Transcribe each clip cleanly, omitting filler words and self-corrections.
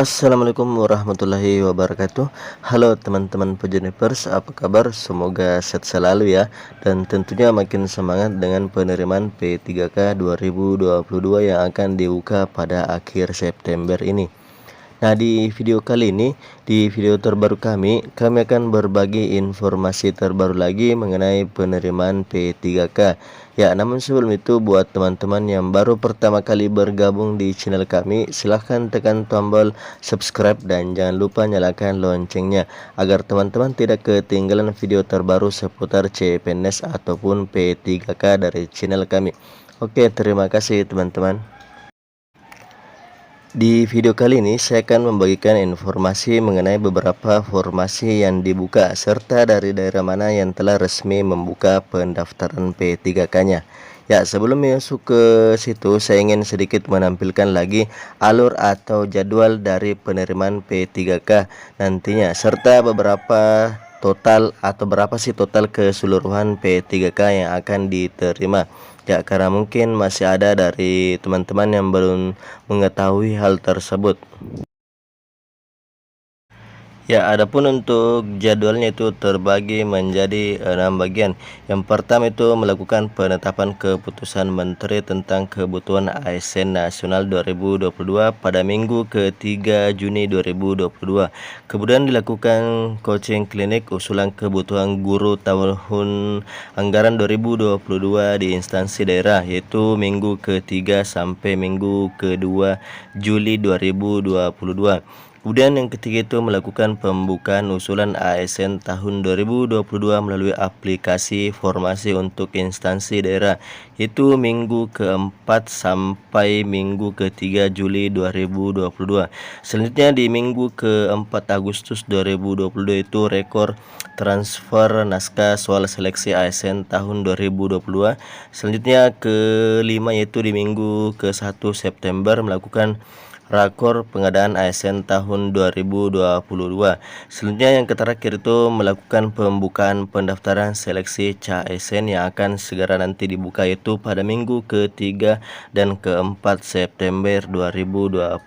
Assalamualaikum warahmatullahi wabarakatuh. Halo teman-teman Pujonipers, apa kabar? Semoga sehat selalu ya. Dan tentunya makin semangat dengan penerimaan P3K 2022 yang akan dibuka pada akhir September ini. Nah, di video kali ini, di video terbaru kami akan berbagi informasi terbaru lagi mengenai penerimaan P3K. Ya, namun sebelum itu buat teman-teman yang baru pertama kali bergabung di channel kami, silahkan tekan tombol subscribe dan jangan lupa nyalakan loncengnya agar teman-teman tidak ketinggalan video terbaru seputar CPNS ataupun P3K dari channel kami. Oke, terima kasih teman-teman. Di video kali ini saya akan membagikan informasi mengenai beberapa formasi yang dibuka serta dari daerah mana yang telah resmi membuka pendaftaran P3K-nya. Ya, sebelum masuk ke situ saya ingin sedikit menampilkan lagi alur atau jadwal dari penerimaan P3K nantinya serta beberapa total atau berapa sih total keseluruhan P3K yang akan diterima. Ya, karena mungkin masih ada dari teman-teman yang belum mengetahui hal tersebut. Ya, adapun untuk jadwalnya itu terbagi menjadi 6 bagian. Yang pertama itu melakukan penetapan keputusan Menteri tentang kebutuhan ASN Nasional 2022 pada Minggu ke-3 Juni 2022. Kemudian dilakukan coaching klinik usulan kebutuhan guru tahun anggaran 2022 di instansi daerah, yaitu Minggu ke-3 sampai Minggu ke-2 Juli 2022. Kemudian yang ketiga itu melakukan pembukaan usulan ASN tahun 2022 melalui aplikasi formasi untuk instansi daerah, itu Minggu ke-4 sampai Minggu ke-3 Juli 2022. Selanjutnya di Minggu ke-4 Agustus 2022 itu rekor transfer naskah soal seleksi ASN tahun 2022. Selanjutnya kelima yaitu di Minggu ke-1 September melakukan rakor pengadaan ASN tahun 2022. Selanjutnya yang terakhir itu melakukan pembukaan pendaftaran seleksi CASN yang akan segera nanti dibuka itu pada Minggu ke-3 dan ke-4 September 2022.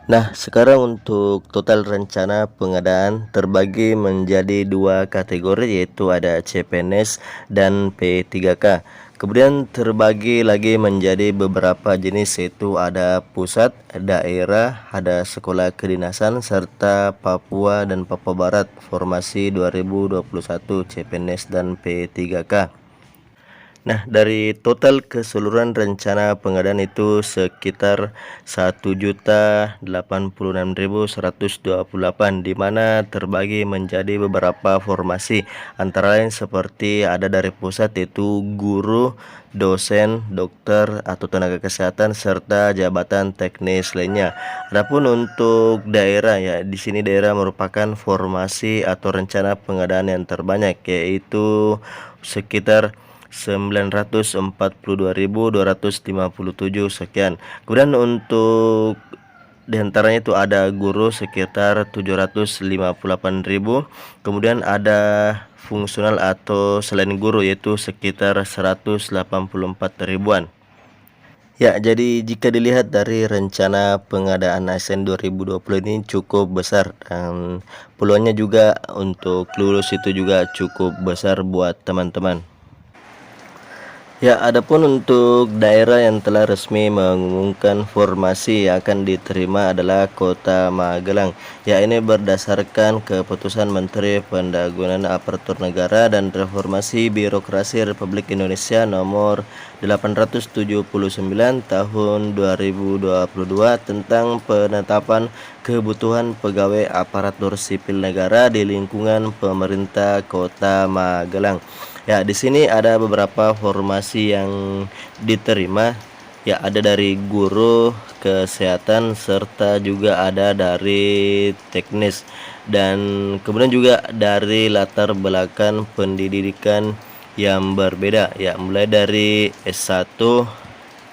Nah, sekarang untuk total rencana pengadaan terbagi menjadi dua kategori, yaitu ada CPNS dan P3K. Kemudian terbagi lagi menjadi beberapa jenis, yaitu ada pusat, daerah, ada sekolah kedinasan, serta Papua dan Papua Barat formasi 2021 CPNS dan P3K. Nah, dari total keseluruhan rencana pengadaan itu sekitar 1.086.128, di mana terbagi menjadi beberapa formasi, antara lain seperti ada dari pusat yaitu guru, dosen, dokter atau tenaga kesehatan serta jabatan teknis lainnya. Adapun untuk daerah, ya di sini daerah merupakan formasi atau rencana pengadaan yang terbanyak, yaitu sekitar 942.257 sekian. Kemudian untuk diantaranya itu ada guru sekitar 758.000, kemudian ada fungsional atau selain guru yaitu sekitar 184 ribuan. Ya, jadi jika dilihat dari rencana pengadaan ASN 2020 ini cukup besar, dan peluangnya juga untuk lulus itu juga cukup besar buat teman-teman. Ya, adapun untuk daerah yang telah resmi mengumumkan formasi yang akan diterima adalah Kota Magelang. Ya, ini berdasarkan keputusan Menteri Pendagunan Aparatur Negara dan Reformasi Birokrasi Republik Indonesia nomor 879 tahun 2022 tentang penetapan kebutuhan pegawai aparatur sipil negara di lingkungan pemerintah Kota Magelang. Ya, di sini ada beberapa formasi yang diterima. Ya, ada dari guru, kesehatan, serta juga ada dari teknis, dan kemudian juga dari latar belakang pendidikan yang berbeda. Ya, mulai dari S1,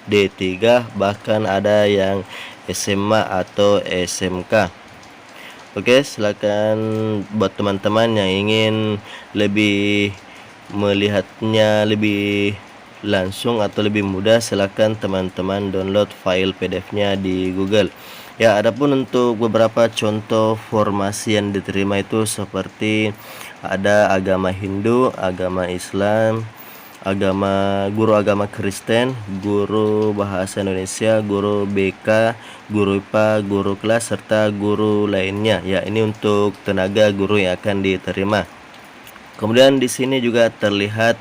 D3, bahkan ada yang SMA atau SMK. Oke, silakan buat teman-teman yang ingin lebih melihatnya lebih langsung atau lebih mudah, silakan teman-teman download file PDF-nya di Google. Ya, adapun untuk beberapa contoh formasi yang diterima itu seperti ada agama Hindu, agama Islam, guru agama Kristen, guru bahasa Indonesia, guru BK, guru IPA, guru kelas serta guru lainnya. Ya, ini untuk tenaga guru yang akan diterima. Kemudian di sini juga terlihat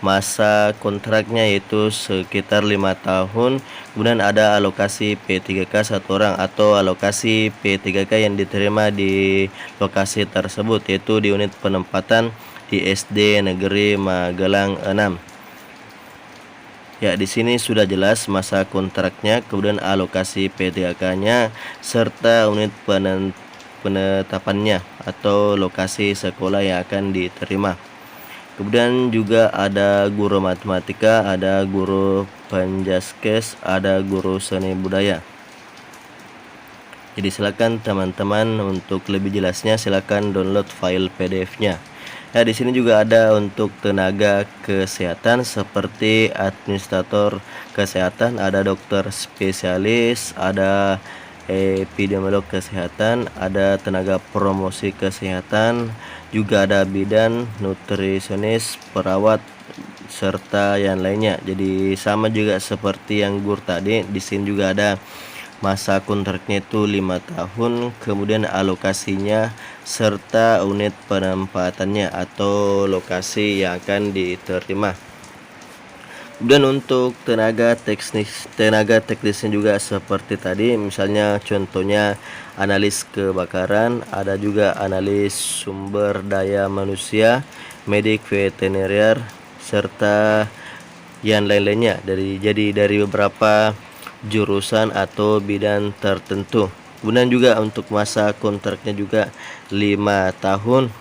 masa kontraknya yaitu sekitar 5 tahun. Kemudian ada alokasi P3K 1 orang atau alokasi P3K yang diterima di lokasi tersebut yaitu di unit penempatan di SD Negeri Magelang 6. Ya, di sini sudah jelas masa kontraknya, kemudian alokasi P3K-nya serta unit penetapannya atau lokasi sekolah yang akan diterima. Kemudian juga ada guru matematika, ada guru penjaskes, ada guru seni budaya. Jadi silakan teman-teman untuk lebih jelasnya silakan download file PDF-nya. Nah, di sini juga ada untuk tenaga kesehatan seperti administrator kesehatan, ada dokter spesialis, ada epidemiolog kesehatan, ada tenaga promosi kesehatan, juga ada bidan, nutrisionis, perawat serta yang lainnya. Jadi sama juga seperti yang GUR tadi, di sini juga ada masa kontraknya itu 5 tahun, kemudian alokasinya serta unit penempatannya atau lokasi yang akan diterima. Kemudian untuk tenaga teknisnya juga seperti tadi, misalnya contohnya analis kebakaran, ada juga analis sumber daya manusia, medik veteriner serta yang lain-lainnya. Jadi dari beberapa jurusan atau bidang tertentu. Kemudian juga untuk masa kontraknya juga 5 tahun.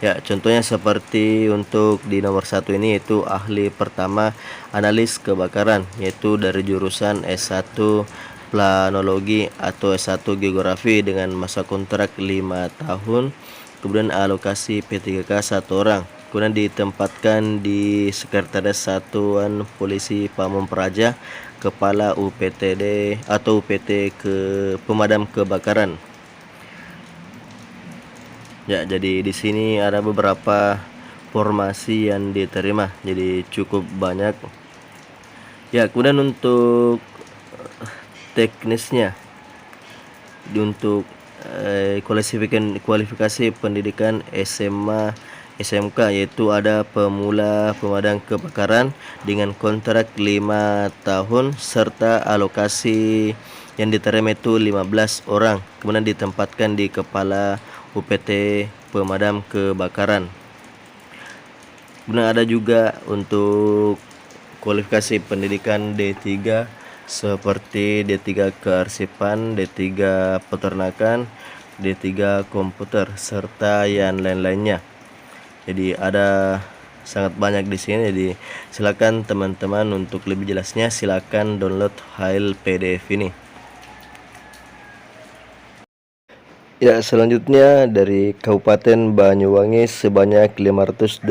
Ya, contohnya seperti untuk di nomor 1 ini yaitu ahli pertama analis kebakaran, yaitu dari jurusan S1 planologi atau S1 geografi dengan masa kontrak 5 tahun. Kemudian alokasi P3K 1 orang. Kemudian ditempatkan di Sekretaris Satuan Polisi Pamong Praja, Kepala UPTD atau UPT Pemadam Kebakaran. Ya, jadi di sini ada beberapa formasi yang diterima, jadi cukup banyak. Ya, kemudian untuk teknisnya, untuk kualifikasi pendidikan SMA SMK yaitu ada pemula pemadam kebakaran dengan kontrak 5 tahun serta alokasi yang diterima itu 15 orang, kemudian ditempatkan di Kepala UPT Pemadam Kebakaran. Kemudian ada juga untuk kualifikasi pendidikan D3 seperti D3 kearsipan, D3 peternakan, D3 komputer serta yang lain-lainnya. Jadi ada sangat banyak di sini. Jadi silakan teman-teman untuk lebih jelasnya silakan download file PDF ini. Ya, selanjutnya dari Kabupaten Banyuwangi sebanyak 522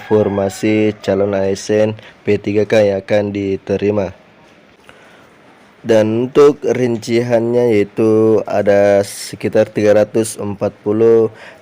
formasi calon ASN P3K yang akan diterima. Dan untuk rinciannya yaitu ada sekitar 340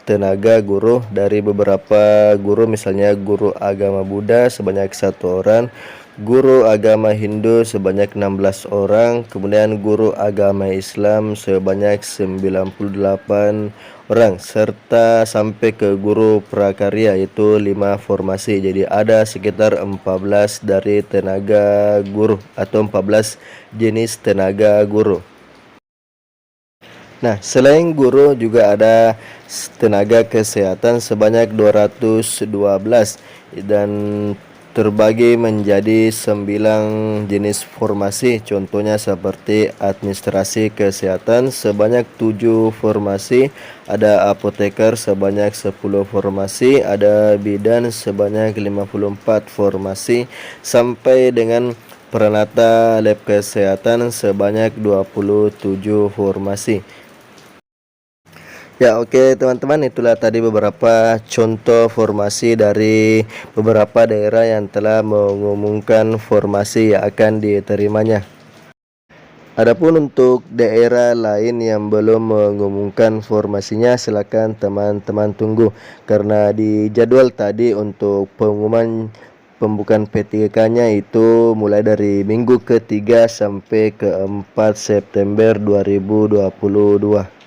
tenaga guru dari beberapa guru, misalnya guru agama Buddha sebanyak 1 orang, guru agama Hindu sebanyak 16 orang, kemudian guru agama Islam sebanyak 98 orang, serta sampai ke guru prakarya yaitu 5 formasi. Jadi ada sekitar 14 dari tenaga guru atau 14 jenis tenaga guru. Nah, selain guru juga ada tenaga kesehatan sebanyak 212 dan terbagi menjadi 9 jenis formasi. Contohnya seperti administrasi kesehatan sebanyak 7 formasi, ada apoteker sebanyak 10 formasi, ada bidan sebanyak 54 formasi, sampai dengan peranata lab kesehatan sebanyak 27 formasi. Ya, oke teman-teman, itulah tadi beberapa contoh formasi dari beberapa daerah yang telah mengumumkan formasi yang akan diterimanya. Adapun untuk daerah lain yang belum mengumumkan formasinya, silakan teman-teman tunggu, karena di jadwal tadi untuk pengumuman pembukaan P3K-nya itu mulai dari minggu ketiga sampai ke-4 September 2022.